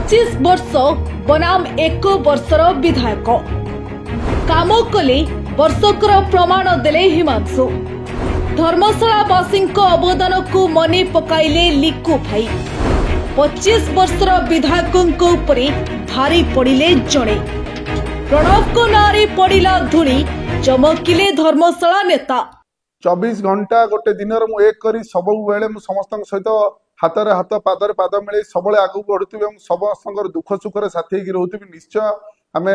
25 वर्ष बनाम 1 वर्षर विधायक काम कले वर्षकर प्रमाण देले हिमांशु धर्मशालावासी अवदान को मने पकाइले लिकु भाई 25 वर्षर विधायक भारी पड़िले जड़े प्रणव को नारे पड़िला धूली चमकिले धर्मशाला नेता 24 घंटा गोटे दिन एक करी सब बेले समस्त सहित हाथ हाथ पादर पाद मिले सब आगू बढ़ुवी समस्त दुख सुखर साथी रोथी निश्चय आम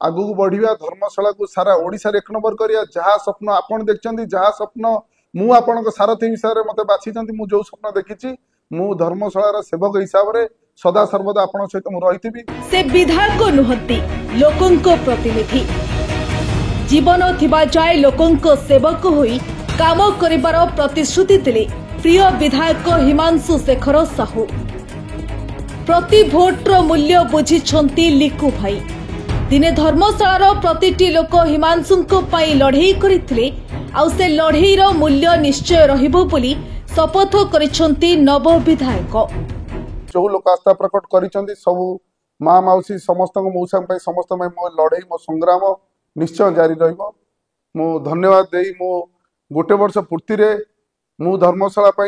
आगू बढ़िया धर्मशाला को सारा ओडिशा एक नंबर करिया जहाँ स्वप्न आपन देखते जहाँ स्वप्न मु आपण सारथी विषय में मत बाछी मु जो स्वप्न देखी मु धर्मशाला सेवक हिसाब से सदा सर्वदा आपण सहित मु रही से विधायक नुहति लोकंको प्रतिनिधि जीवन थिबा जाय लोकंको सेवक होई काम करिबार प्रतिश्रुति दिले प्रिय विधायक हिमांशु शेखर साहू प्रति भोटर मूल्य बुझी लिकु भाई दिने धर्मशालार प्रतिटी लोक हिमांशुंको पाई लड़ाई करथिले आउ से लड़ाईर मूल्य निश्चय रहिबो बोली शपथ करिसंती नव विधायक जो लोक आस्था प्रकट करिसंती सब माँ मौसी समस्त मौसा समस्त मो लड़ाई मो संग्राम निश्चय जारी रहिबो मो धन्यवाद देई मो गोटे वर्ष पूर्ति रे मु धर्मशाला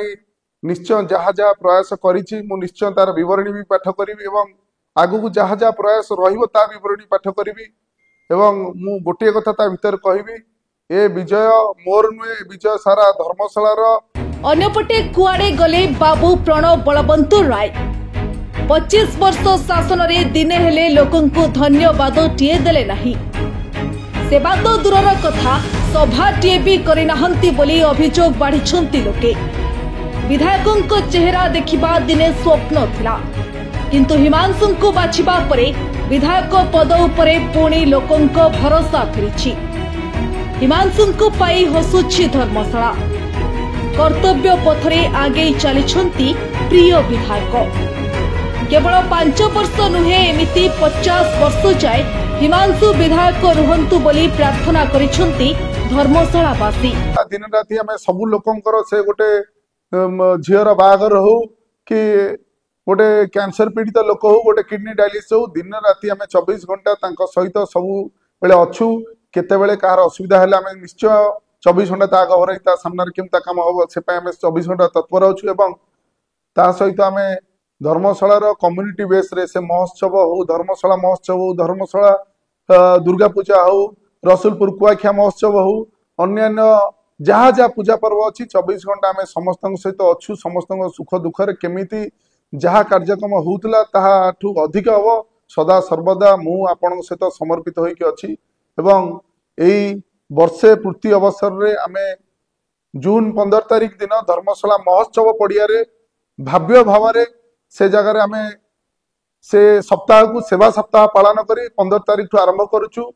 निश्चय जहाँ जहाँ प्रयास करी मु निश्चय तार विवरणी भी पाठ करी एवं आगु जहाँ जहाँ प्रयास ता विवरणी पाठ करी एवं मु गोटे कथा ता भीतर कहबी ए विजय मोर नुहे विजय सारा धर्मशालार अन्यपटे कुआड़े गले बाबू प्रणव बलवंत राय 25 वर्ष शासन रे दिने हेले लोकंको धन्यवाद टीए देले नाही सेवा तो दूरर कथा सभाटीए भी करिनाहंती बोली अभियोग बाढ़ी लोके विधायकों चेहरा देखिबा दिने स्वप्न थिला किंतु हिमांशु को बाछिबा परे विधायक पद उपरे पुणी लोकंको भरोसा फेरिछि हिमांशु पाई हसुछि धर्मशाला कर्तव्य पथरे आगे चलिछंती प्रिय विधायक केवल 5 वर्ष नुहे एमिति 50 वर्ष जाए हिमांशु विधायक रुहंतु बोली प्रार्थना करिछंती धर्मशालावासी दिन राति आम सब लोकंकर से गोटे झीर बाहागर हो कि गोटे कैंसर पीड़ित लोक हो गोटे किडनी डायलिसिस हो दिन राति आम 24 घंटा सहित सब बेले अच्छू केते कहार असुविधा है आम निश्चय 24 घंटा ता घर सामने केमता काम हम से 24 घंटा तत्पर अच्छु एवं ता सहित आम धर्मशालार कम्युनिटी बेस रे से महोत्सव हो धर्मशाला महोत्सव हो धर्मशाला दुर्गा पूजा हो रसुलपुर कुआखिया महोत्सव हो अन्य जहाँ जहाँ पूजा पर्व अच्छी 24 घंटा आम समस्त सहित अच्छु समस्त सुख दुखरे केमिति जहाँ कार्यक्रम होउतला ताठू अधिक हम सदा सर्वदा मु आपण सहित समर्पित होइके अछि एवं एई वर्षे पूर्ति अवसर रे आमे जून 15 तारिख दिन धर्मशाला महोत्सव पड़िया रे भाव्य भाव रे से जगह आमे से सप्ताह को सेवा सप्ताह पालन करी 15 तारिख आरंभ करूछु।